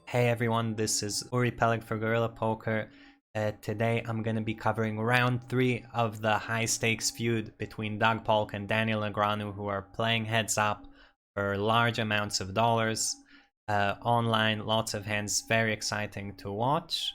Hey everyone, this is Uri Peleg for Guerrilla Poker. Today I'm going to be covering round 3 of the high stakes feud between Doug Polk and Daniel Negreanu, who are playing heads up for large amounts of dollars. Online, lots of hands, very exciting to watch.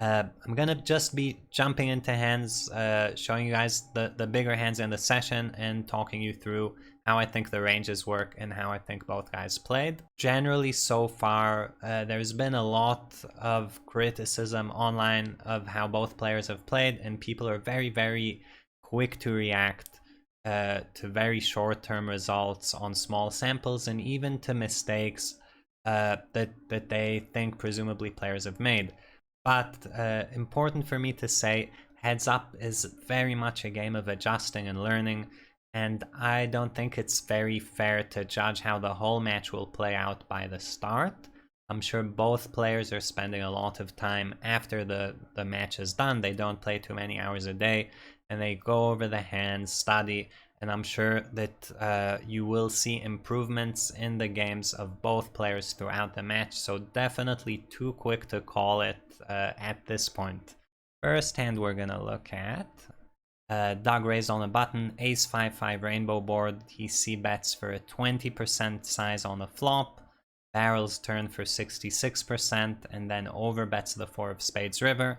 I'm gonna just be jumping into hands, showing you guys the bigger hands in the session and talking you through how I think the ranges work and how I think both guys played. Generally, so far, there's been a lot of criticism online of how both players have played, and people are very quick to react to very short-term results on small samples and even to mistakes that they think presumably players have made. But important for me to say, heads up is very much a game of adjusting and learning, and I don't think it's very fair to judge how the whole match will play out by the start. I'm sure both players are spending a lot of time after the match is done. They don't play too many hours a day, and they go over the hands, study, and I'm sure that you will see improvements in the games of both players throughout the match, so definitely too quick to call it at this point. First hand we're gonna look at, Doug raised on a button, ace 5-5 rainbow board. He c-bets for a 20% size on the flop, barrels turn for 66%, and then overbets the 4 of spades river.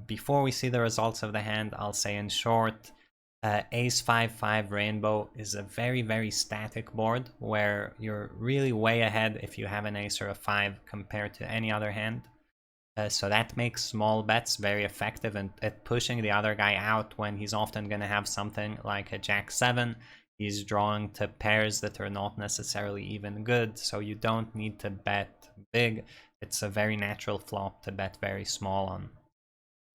Before we see the results of the hand, I'll say in short, ace 5-5 rainbow is a very static board where you're really way ahead if you have an ace or a 5 compared to any other hand. So that makes small bets very effective at pushing the other guy out when he's often going to have something like a jack 7. He's drawing to pairs that are not necessarily even good, so you don't need to bet big. It's a very natural flop to bet very small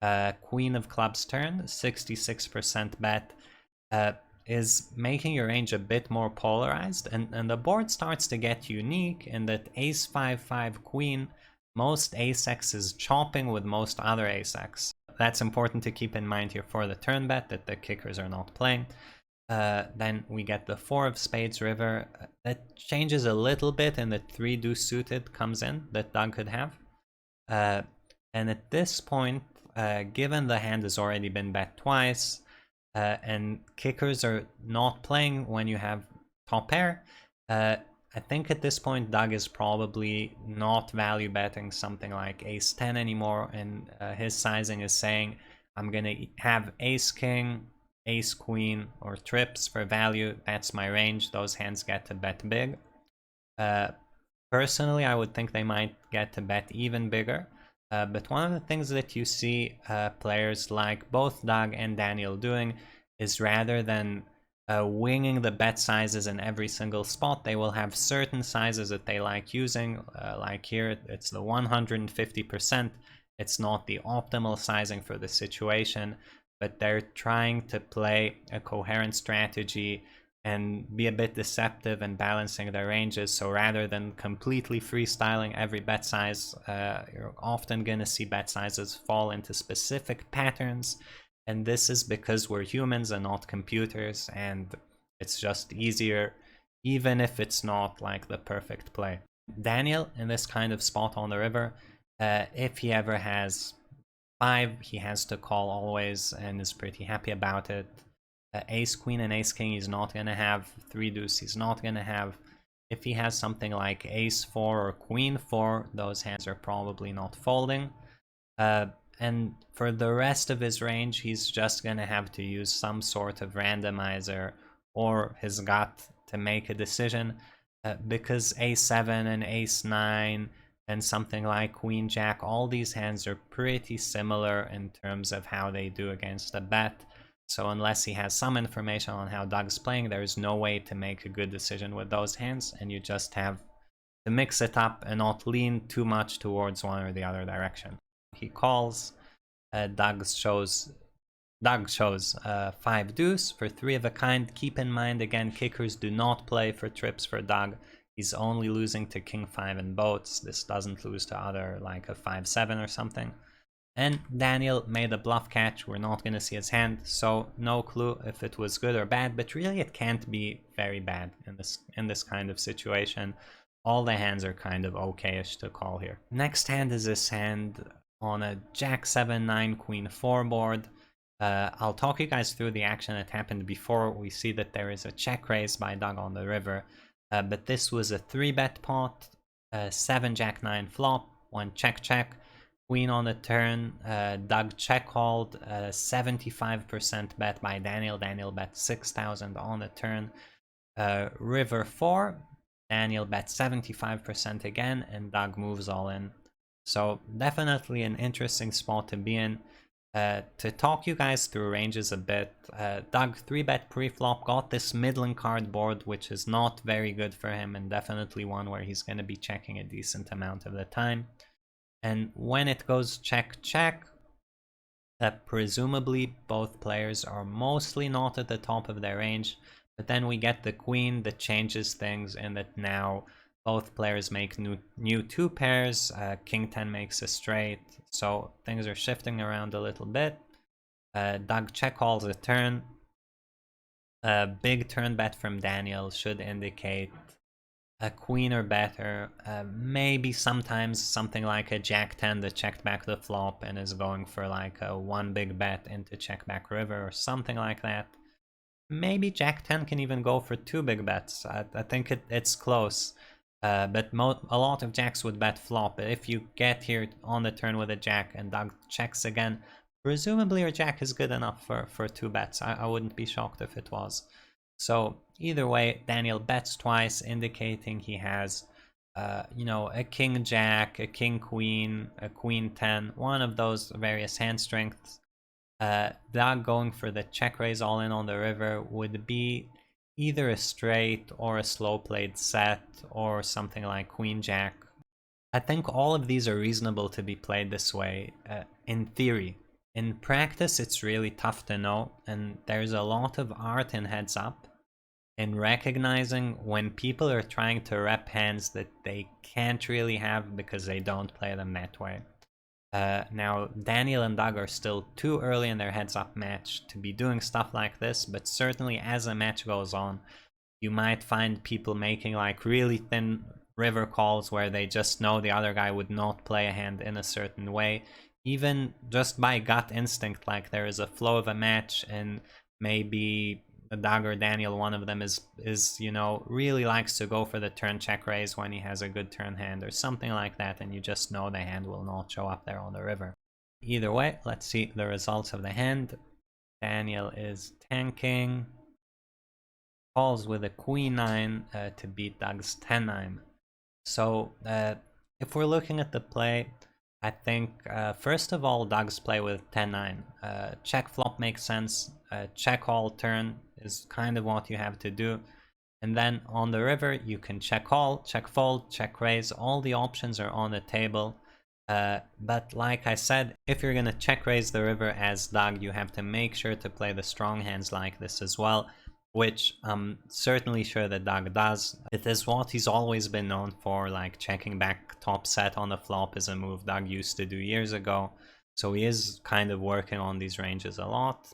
on. Queen of clubs turn, 66% bet, is making your range a bit more polarized, and the board starts to get unique in that ace 5-5 queen, most ace-x is chopping with most other ace-x. That's important to keep in mind here for the turn bet, that the kickers are not playing. Then we get the 4 of spades river. That changes a little bit in that 3 deuce suited comes in that Doug could have. And at this point, given the hand has already been bet twice, and kickers are not playing when you have top pair, I think at this point Doug is probably not value betting something like ace 10 anymore, and his sizing is saying, I'm gonna have ace king, ace queen, or trips for value. That's my range. Those hands get to bet big. Personally, I would think they might get to bet even bigger. But one of the things that you see players like both Doug and Daniel doing is, rather than winging the bet sizes in every single spot, they will have certain sizes that they like using. Like here, it's the 150%. It's not the optimal sizing for the situation, but they're trying to play a coherent strategy and be a bit deceptive and balancing their ranges. So rather than completely freestyling every bet size, you're often going to see bet sizes fall into specific patterns. And this is because we're humans and not computers, and it's just easier, even if it's not like the perfect play. Daniel, in this kind of spot on the river, if he ever has 5, he has to call always and is pretty happy about it. Ace queen and ace king he's not going to have. 3 deuce he's not going to have. If he has something like ace 4 or queen 4, those hands are probably not folding. And for the rest of his range, he's just going to have to use some sort of randomizer or his gut to make a decision, because a7 and ace 9 and something like queen jack, all these hands are pretty similar in terms of how they do against a bet. So unless he has some information on how Doug's playing, there is no way to make a good decision with those hands, and you just have to mix it up and not lean too much towards one or the other direction. He calls. Doug shows 5 deuce for 3 of a kind. Keep in mind, again, kickers do not play for trips for Doug. He's only losing to king 5 and boats. This doesn't lose to other, like a 5-7 or something. And Daniel made a bluff catch. We're not going to see his hand, so no clue if it was good or bad, but really it can't be very bad in this kind of situation. all the hands are kind of okay-ish to call here. Next hand is this hand on a Jack 7, 9, Queen 4 board. I'll talk you guys through the action that happened before. We see that there is a check raise by Doug on the river, but this was a 3-bet pot, 7 Jack 9 flop, 1 check check, Queen on the turn. Doug check called, 75% bet by Daniel. Daniel bet 6,000 on the turn. River 4, Daniel bet 75% again, and Doug moves all in. So definitely an interesting spot to be in. To talk you guys through ranges a bit, Doug 3-bet pre-flop, got this middling card board, which is not very good for him, and definitely one where he's going to be checking a decent amount of the time. And when it goes check check, presumably both players are mostly not at the top of their range, but then we get the queen that changes things, and that now both players make new 2 pairs, king 10 makes a straight, so things are shifting around a little bit. Doug check calls a turn. Big turn bet from Daniel should indicate a queen or better, maybe sometimes something like a Jack 10 that checked back the flop and is going for like a 1 big bet into check back river or something like that. Maybe Jack 10 can even go for 2 big bets. I think it's close. But a lot of jacks would bet flop. If you get here on the turn with a jack and Doug checks again, presumably your jack is good enough for 2 bets. I wouldn't be shocked if it was. So either way, Daniel bets twice, indicating he has, you know, a king jack, a king queen, a queen 10, one of those various hand strengths. Doug going for the check raise all in on the river would be either a straight or a slow played set or something like queen jack. I think all of these are reasonable to be played this way, in theory. In practice, it's really tough to know, and there's a lot of art in heads up in recognizing when people are trying to rep hands that they can't really have because they don't play them that way. Now, Daniel and Doug are still too early in their heads-up match to be doing stuff like this, but certainly as a match goes on, you might find people making like really thin river calls where they just know the other guy would not play a hand in a certain way, even just by gut instinct, like there is a flow of a match and maybe Doug or Daniel, one of them is you know, really likes to go for the turn check raise when he has a good turn hand or something like that, and you just know the hand will not show up there on the river. Either way, let's see the results of the hand. Daniel is tanking, calls with a queen 9 to beat Doug's 10-9. So if we're looking at the play, I think first of all, Doug's play with 10-9. Check flop makes sense. Check all turn is kind of what you have to do. And then on the river, you can check call, check fold, check raise. All the options are on the table. But like I said, if you're going to check raise the river as Doug, you have to make sure to play the strong hands like this as well, which I'm certainly sure that Doug does. It is what he's always been known for, like checking back top set on the flop is a move Doug used to do years ago. So he is kind of working on these ranges a lot.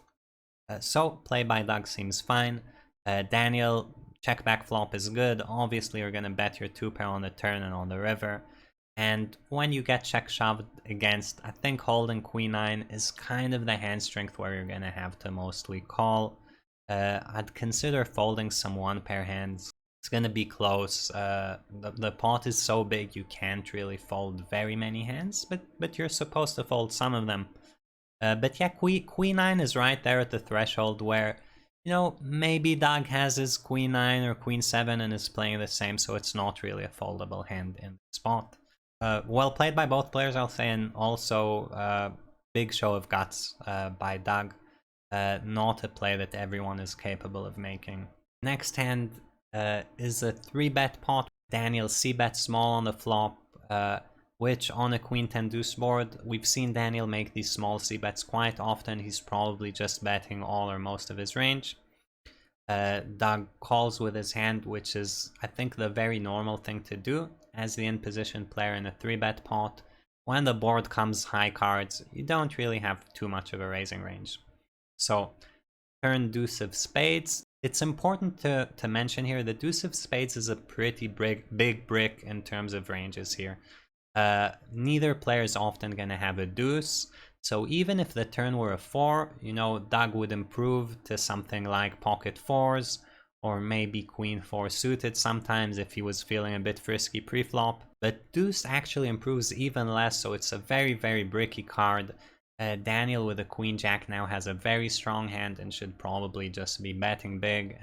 So play by Doug seems fine. Daniel, check back flop is good. Obviously you're going to bet your 2-pair on the turn and on the river. And when you get check shoved against, I think holding queen 9 is kind of the hand strength where you're going to have to mostly call. I'd consider folding some 1-pair hands. It's going to be close. The pot is so big you can't really fold very many hands, but you're supposed to fold some of them. But yeah, queen 9 is right there at the threshold where, you know, maybe Doug has his queen 9 or queen 7 and is playing the same, so it's not really a foldable hand in the spot. Well played by both players, I'll say, and also big show of guts by Doug. Not a play that everyone is capable of making. Next hand is a 3-bet pot. Daniel c-bet small on the flop, which on a queen 10 deuce board, we've seen Daniel make these small c-bets quite often. He's probably just betting all or most of his range. Doug calls with his hand, which is, I think, the very normal thing to do as the in-position player in a 3-bet pot. When the board comes high cards, you don't really have too much of a raising range. So, turn deuce of spades. it's important to mention here the deuce of spades is a pretty big brick in terms of ranges here. Neither player is often going to have a deuce, so even if the turn were a 4, you know, Doug would improve to something like pocket 4s, or maybe queen 4 suited sometimes if he was feeling a bit frisky pre-flop. But deuce actually improves even less, so it's a very bricky card. Daniel with a queen jack now has a very strong hand and should probably just be betting big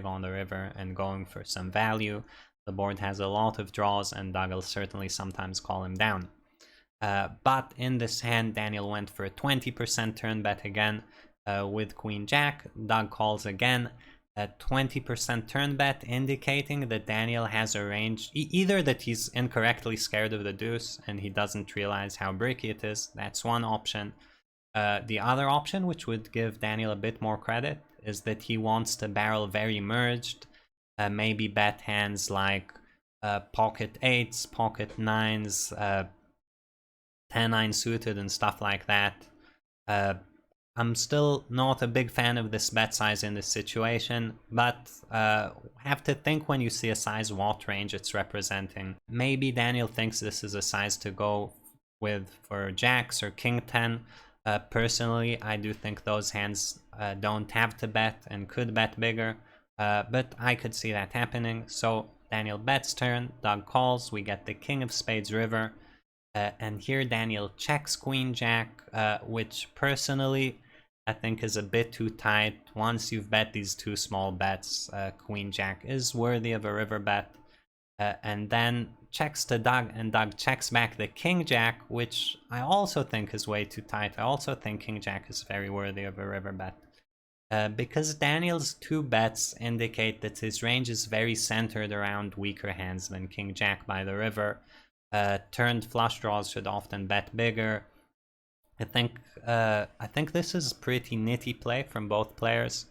on the river and going for some value. The board has a lot of draws and Doug will certainly sometimes call him down. But in this hand, Daniel went for a 20% turn bet again with queen jack. Doug calls again. A 20% turn bet, indicating that Daniel has a range, either that he's incorrectly scared of the deuce and he doesn't realize how bricky it is. That's one option. The other option, which would give Daniel a bit more credit, is that he wants to barrel very merged, maybe bet hands like pocket 8s, pocket 9s, 10-9 suited and stuff like that. I'm still not a big fan of this bet size in this situation, but have to think when you see a size what range it's representing. Maybe Daniel thinks this is a size to go with for jacks or king 10. Personally, I do think those hands don't have to bet and could bet bigger, but I could see that happening. So Daniel bets turn, Doug calls, we get the king of spades river, and here Daniel checks queen jack, which personally I think is a bit too tight. Once you've bet these two small bets, queen jack is worthy of a river bet. And then checks to Doug, and Doug checks back the king jack, which I also think is way too tight. I also think king jack is very worthy of a river bet. Because Daniel's two bets indicate that his range is very centered around weaker hands than king jack by the river. Turned flush draws should often bet bigger. I think this is pretty nitty play from both players.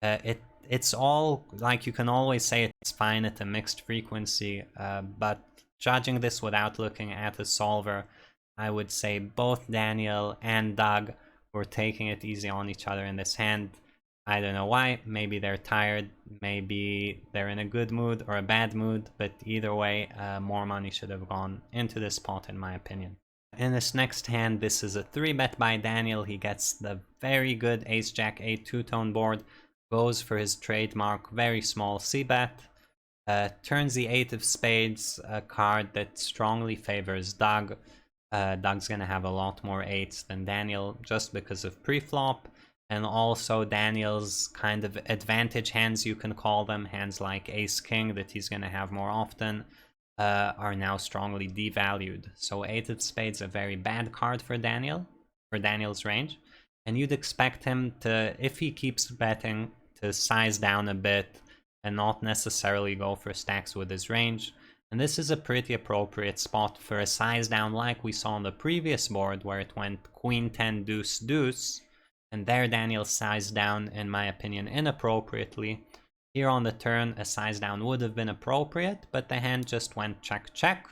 It's all, like, you can always say it's fine at a mixed frequency, but judging this without looking at the solver, I would say both Daniel and Doug were taking it easy on each other in this hand. I don't know why. Maybe they're tired, maybe they're in a good mood or a bad mood, but either way, more money should have gone into this pot in my opinion. In this next hand, this is a 3-bet by Daniel. He gets the very good ace-jack 8 two-tone board, goes for his trademark very small c-bet, turns the 8 of spades, a card that strongly favors Doug. Doug's gonna have a lot more 8s than Daniel just because of pre-flop, and also Daniel's kind of advantage hands, you can call them, hands like ace-king that he's gonna have more often, are now strongly devalued. So 8 of spades a very bad card for Daniel's range, and you'd expect him to, if he keeps betting, to size down a bit and not necessarily go for stacks with his range. And this is a pretty appropriate spot for a size down like we saw on the previous board where it went queen 10 deuce deuce, and there Daniel sized down, in my opinion, inappropriately. Here on the turn, a size down would have been appropriate, but the hand just went check, check.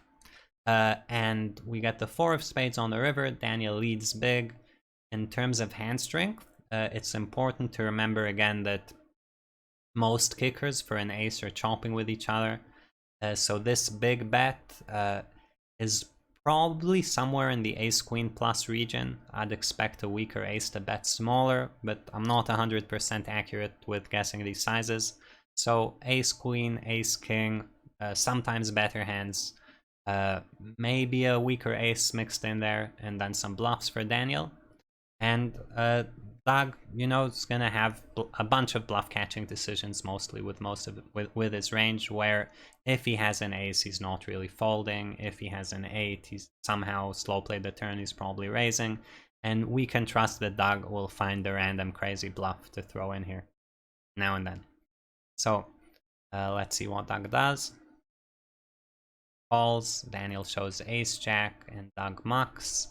And we get the 4 of spades on the river. Daniel leads big. In terms of hand strength, it's important to remember again that most kickers for an ace are chopping with each other. So this big bet is probably somewhere in the ace-queen plus region. I'd expect a weaker ace to bet smaller, but I'm not 100% accurate with guessing these sizes. So ace-queen, ace-king, sometimes better hands, maybe a weaker ace mixed in there, and then some bluffs for Daniel. And Doug, you know, is gonna have a bunch of bluff catching decisions, mostly with his range, where if he has an ace, he's not really folding. If he has an 8, he's somehow slow played the turn, he's probably raising. And we can trust that Doug will find the random crazy bluff to throw in here now and then. So let's see what Doug does. Calls, Daniel shows ace jack, and Doug mucks.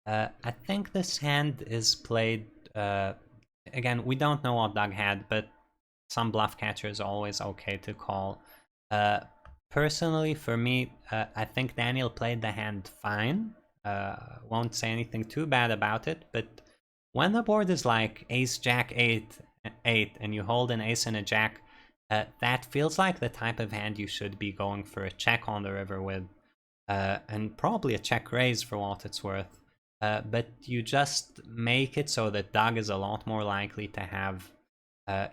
I think this hand is played, again, we don't know what Doug had, but some bluff catcher is always okay to call. Personally, for me, I think Daniel played the hand fine. Won't say anything too bad about it, but when the board is like ace jack 8 8 and you hold an ace and a jack, that feels like the type of hand you should be going for a check on the river with, and probably a check raise for what it's worth. But you just make it so that Doug is a lot more likely to have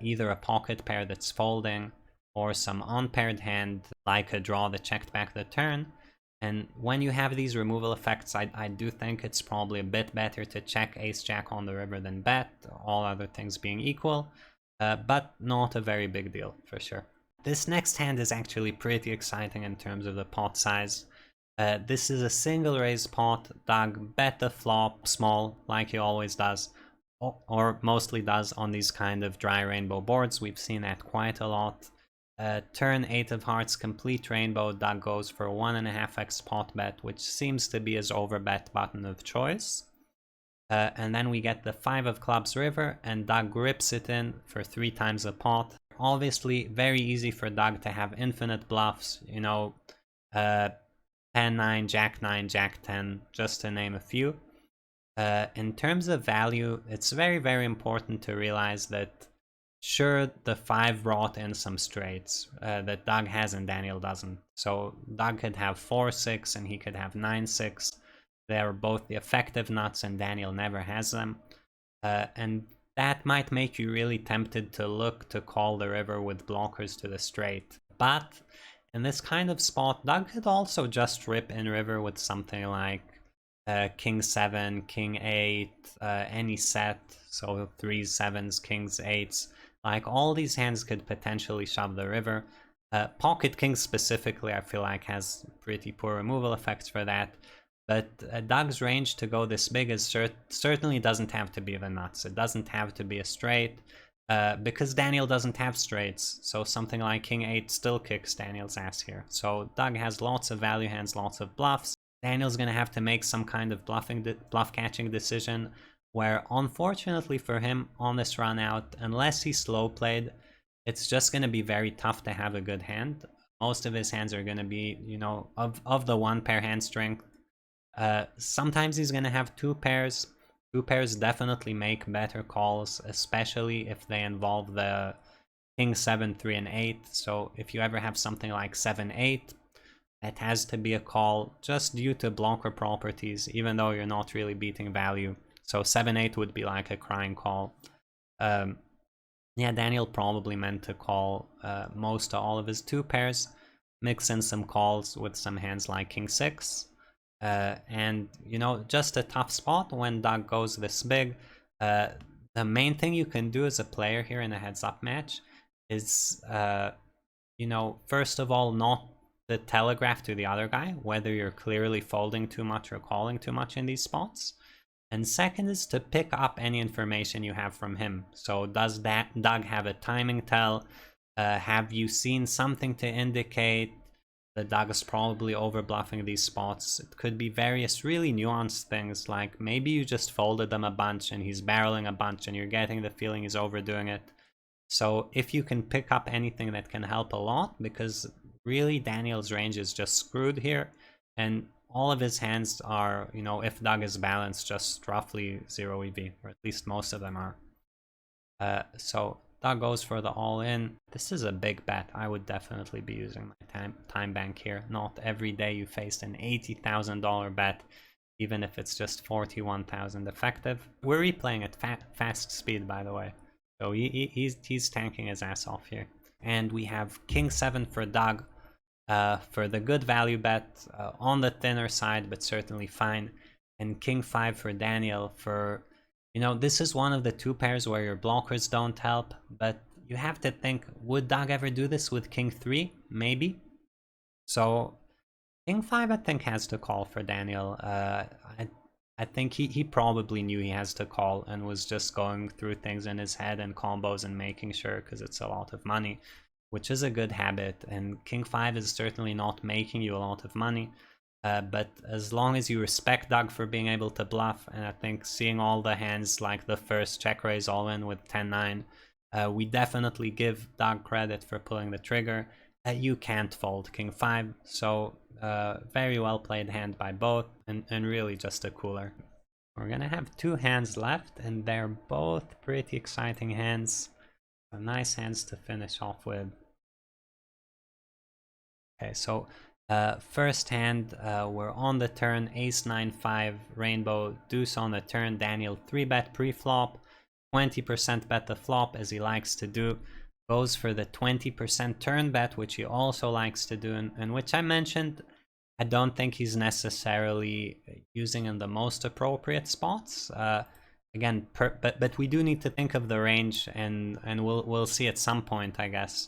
either a pocket pair that's folding or some unpaired hand like a draw that checked back the turn. And when you have these removal effects, I do think it's probably a bit better to check ace-jack on the river than bet, all other things being equal, but not a very big deal for sure. This next hand is actually pretty exciting in terms of the pot size. This is a single raise pot. Doug bet the flop small like he always does, or mostly does on these kind of dry rainbow boards. We've seen that quite a lot. Turn 8 of hearts, complete rainbow. Doug goes for 1.5x pot bet, which seems to be his overbet button of choice. And then we get the 5 of clubs river, and Doug grips it in for 3 times the pot. Obviously, very easy for Doug to have infinite bluffs, you know, 10-9, Jack-9, Jack-10, just to name a few. In terms of value, it's very, very important to realize that sure, the 5 brought in some straights that Doug has and Daniel doesn't. So Doug could have 4-6 and he could have 9-6. They're both the effective nuts and Daniel never has them. And that might make you really tempted to look to call the river with blockers to the straight. But in this kind of spot, Doug could also just rip in river with something like King 7, King 8, any set, so 3s, 7s, Kings, 8s. Like, all these hands could potentially shove the river. Pocket King specifically, I feel like, has pretty poor removal effects for that. But Doug's range to go this big is certainly doesn't have to be the nuts. It doesn't have to be a straight, because Daniel doesn't have straights. So something like King 8 still kicks Daniel's ass here. So Doug has lots of value hands, lots of bluffs. Daniel's going to have to make some kind of bluff catching decision, where unfortunately for him on this run out, unless he's slow played, it's just going to be very tough to have a good hand. Most of his hands are going to be, you know, of the 1 pair hand strength. Sometimes he's going to have 2 pairs. 2 pairs definitely make better calls, especially if they involve the King 7, 3, and 8. So if you ever have something like 7, 8, that has to be a call just due to blocker properties, even though you're not really beating value. So 7-8 would be like a crying call. Yeah, Daniel probably meant to call most to all of his 2 pairs, mix in some calls with some hands like King 6. And, you know, just a tough spot when Doug goes this big. The main thing you can do as a player here in a heads-up match is, you know, first of all, not to telegraph to the other guy whether you're clearly folding too much or calling too much in these spots. And second is to pick up any information you have from him. So does Doug have a timing tell? Have you seen something to indicate that Doug is probably over bluffing these spots? It could be various really nuanced things, like maybe you just folded them a bunch and he's barreling a bunch and you're getting the feeling he's overdoing it. So if you can pick up anything, that can help a lot, because really Daniel's range is just screwed here, and all of his hands are, you know, if Doug is balanced, just roughly 0 EV, or at least most of them are. So Doug goes for the all-in. This is a big bet. I would definitely be using my time bank here. Not every day you face an $80,000 bet, even if it's just 41,000 effective. We're replaying at fast speed, by the way. So he's tanking his ass off here. And we have King 7 for Doug. For the good value bet, on the thinner side, but certainly fine. And King 5 for Daniel for, you know, this is one of the 2 pairs where your blockers don't help, but you have to think, would Doug ever do this with King 3? Maybe. So King 5, I think, has to call for Daniel. I think he probably knew he has to call and was just going through things in his head and combos and making sure, because it's a lot of money, which is a good habit. And King 5 is certainly not making you a lot of money. But as long as you respect Doug for being able to bluff, and I think seeing all the hands like the first check raise all in with 10-9, we definitely give Doug credit for pulling the trigger. You can't fold King 5, so very well played hand by both, and really just a cooler. We're gonna have 2 hands left, and they're both pretty exciting hands. So nice hands to finish off with. Okay, so first hand, we're on the turn, ace 9-5, rainbow, deuce on the turn. Daniel 3-bet pre-flop, 20% bet the flop as he likes to do. Goes for the 20% turn bet, which he also likes to do, and which I mentioned, I don't think he's necessarily using in the most appropriate spots. Again, but we do need to think of the range, and we'll see at some point, I guess.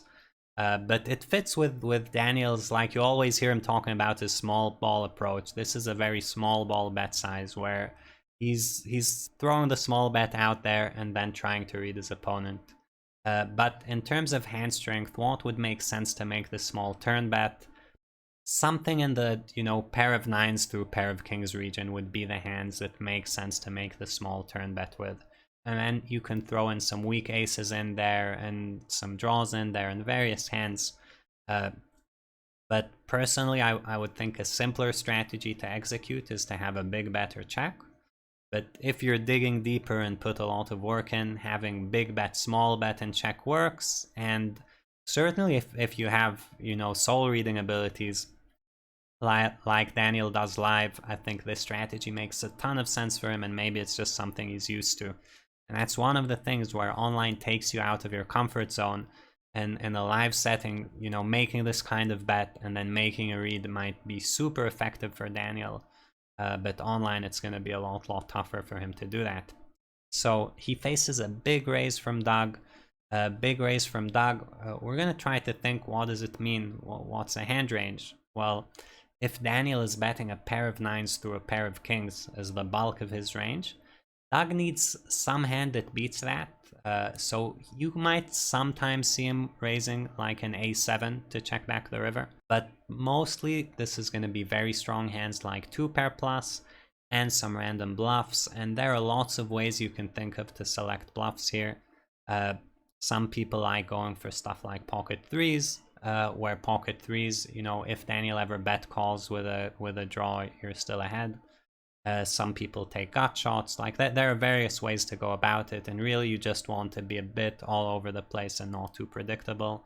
But it fits with Daniel's, like you always hear him talking about his small ball approach. This is a very small ball bet size where he's throwing the small bet out there and then trying to read his opponent. But in terms of hand strength, what would make sense to make the small turn bet? Something in the, pair of nines through pair of kings region would be the hands that make sense to make the small turn bet with. And then you can throw in some weak aces in there and some draws in there and various hands. But personally, I would think a simpler strategy to execute is to have a big bet or check. But if you're digging deeper and put a lot of work in, having big bet, small bet, and check works. And certainly if you have, soul reading abilities, like Daniel does live, I think this strategy makes a ton of sense for him, and maybe it's just something he's used to. And that's one of the things where online takes you out of your comfort zone. And in a live setting, making this kind of bet and then making a read might be super effective for Daniel. But online, it's going to be a lot tougher for him to do that. So he faces a big raise from Doug. We're going to try to think, what does it mean? What's a hand range? Well, if Daniel is betting a pair of nines through a pair of kings as the bulk of his range, Doug needs some hand that beats that. So you might sometimes see him raising like an a7 to check back the river. But mostly this is going to be very strong hands like 2-pair plus and some random bluffs. And there are lots of ways you can think of to select bluffs here. Some people like going for stuff like pocket threes, where pocket threes, if Daniel ever bet calls with a draw, you're still ahead. Some people take gut shots like that. There are various ways to go about it, and really you just want to be a bit all over the place and not too predictable.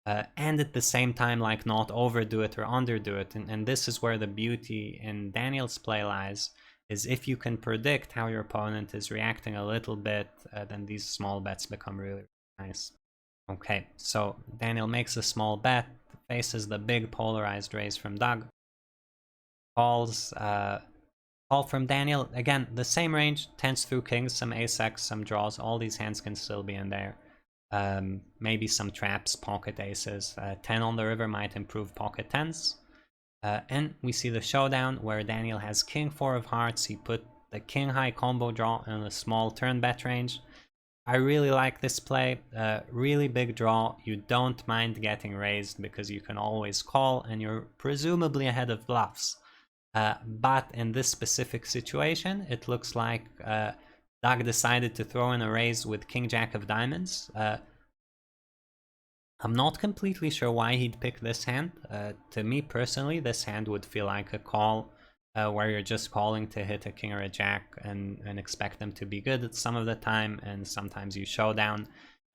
And at the same time, like, not overdo it or underdo it. And this is where the beauty in Daniel's play lies, is if you can predict how your opponent is reacting a little bit, then these small bets become really nice. Okay, so Daniel makes a small bet, faces the big polarized raise from Doug. Calls, call from Daniel. Again, the same range, tens through kings, some ace-x, some draws. All these hands can still be in there. Maybe some traps, pocket aces. 10 on the river might improve pocket tens. And we see the showdown where Daniel has king 4 of hearts. He put the king high combo draw in a small turn bet range. I really like this play. Really big draw. You don't mind getting raised because you can always call and you're presumably ahead of bluffs. But in this specific situation, it looks like Doug decided to throw in a raise with king jack of diamonds. I'm not completely sure why he'd pick this hand. To me personally, this hand would feel like a call where you're just calling to hit a king or a jack and expect them to be good at some of the time, and sometimes you showdown.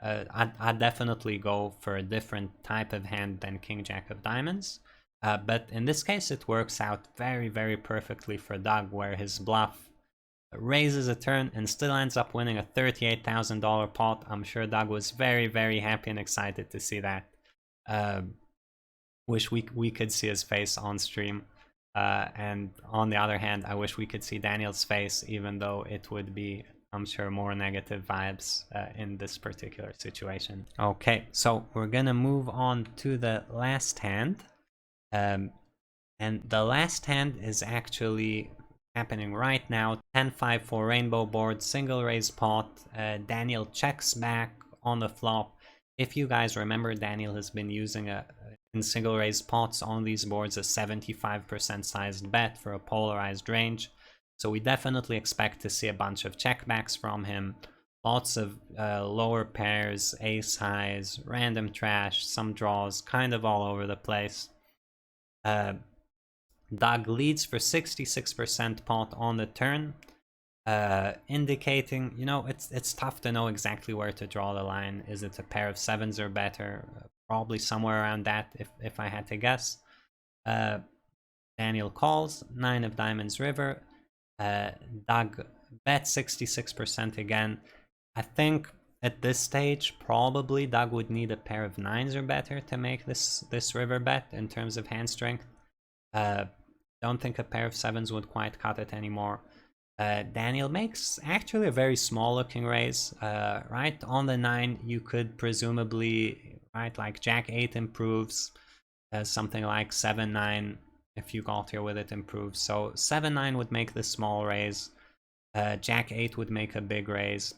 I'd definitely go for a different type of hand than king jack of diamonds. But in this case, it works out very, very perfectly for Doug, where his bluff raises a turn and still ends up winning a $38,000 pot. I'm sure Doug was very, very happy and excited to see that. Wish we could see his face on stream. And on the other hand, I wish we could see Daniel's face, even though it would be, I'm sure, more negative vibes in this particular situation. Okay, so we're gonna move on to the last hand. And the last hand is actually happening right now. 10-5 for rainbow board, single raise pot. Daniel checks back on the flop. If you guys remember, Daniel has been using in single raise pots on these boards a 75% sized bet for a polarized range. So we definitely expect to see a bunch of checkbacks from him. Lots of lower pairs, ace highs, random trash, some draws, kind of all over the place. Doug leads for 66% pot on the turn. indicating, you know, it's tough to know exactly where to draw the line. Is it a pair of sevens or better? Probably somewhere around that, if I had to guess. Daniel calls, 9 of diamonds river. Doug bets 66% again. I think at this stage, probably Doug would need a pair of 9s or better to make this river bet in terms of hand strength. Don't think a pair of 7s would quite cut it anymore. Daniel makes actually a very small looking raise. Right on the 9, you could presumably, right, like Jack 8 improves, something like 7-9 if you got here with it improves. So 7-9 would make the small raise. Jack 8 would make a big raise.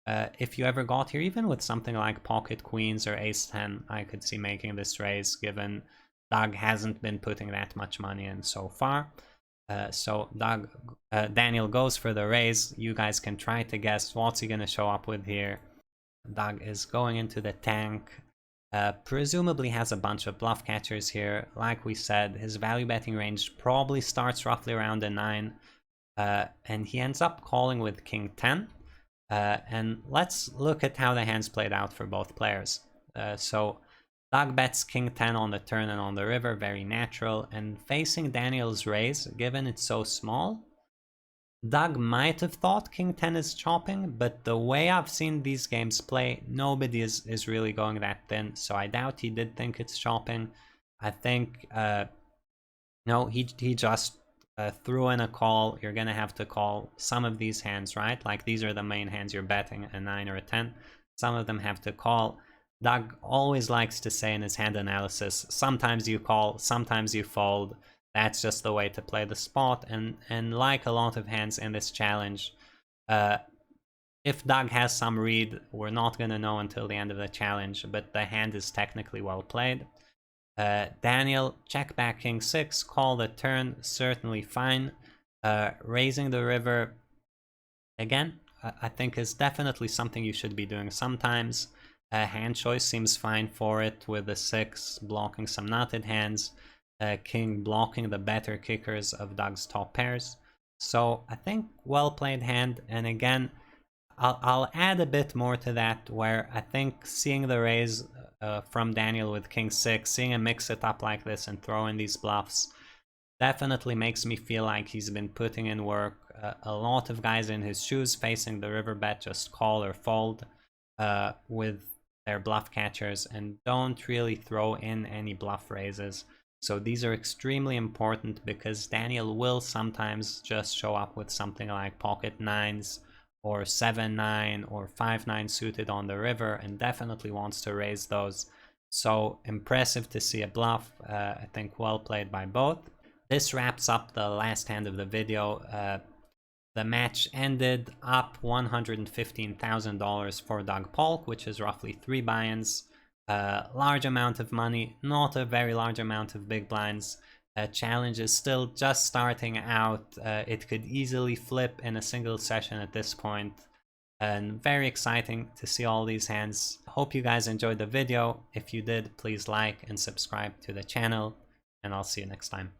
If you ever got here, even with something like pocket queens or ace 10, I could see making this raise, given Doug hasn't been putting that much money in so far. So Daniel goes for the raise. You guys can try to guess what's he going to show up with here. Doug is going into the tank. Presumably has a bunch of bluff catchers here. Like we said, his value betting range probably starts roughly around a 9. And he ends up calling with king 10. And let's look at how the hands played out for both players. So Doug bets king 10 on the turn and on the river, very natural. And facing Daniel's raise, given it's so small, Doug might have thought king 10 is chopping, but the way I've seen these games play, nobody is really going that thin, so I doubt he did think it's chopping. I think, no, he just threw in a call. You're gonna have to call some of these hands, right? Like, these are the main hands you're betting, a 9 or a 10. Some of them have to call. Doug always likes to say in his hand analysis, sometimes you call, sometimes you fold. That's just the way to play the spot, and like a lot of hands in this challenge, if Doug has some read, we're not going to know until the end of the challenge, but the hand is technically well played. Daniel, check back king 6, call the turn, certainly fine. Raising the river, again, I think is definitely something you should be doing sometimes. Hand choice seems fine for it, with the 6 blocking some nutted hands. King blocking the better kickers of Doug's top pairs. So I think well played hand, and again, I'll add a bit more to that, where I think seeing the raise from Daniel with king 6, seeing him mix it up like this and throw in these bluffs, definitely makes me feel like he's been putting in work. A lot of guys in his shoes facing the river bet just call or fold with their bluff catchers and don't really throw in any bluff raises. So these are extremely important, because Daniel will sometimes just show up with something like pocket 9s or 7-9 or 5-9 suited on the river, and definitely wants to raise those. So impressive to see a bluff. I think well played by both. This wraps up the last hand of the video. The match ended up $115,000 for Doug Polk, which is roughly 3 buy-ins. Large amount of money, not a very large amount of big blinds. Challenge is still just starting out. It could easily flip in a single session at this point, and very exciting to see all these hands. Hope you guys enjoyed the video. If you did, please like and subscribe to the channel, and I'll see you next time.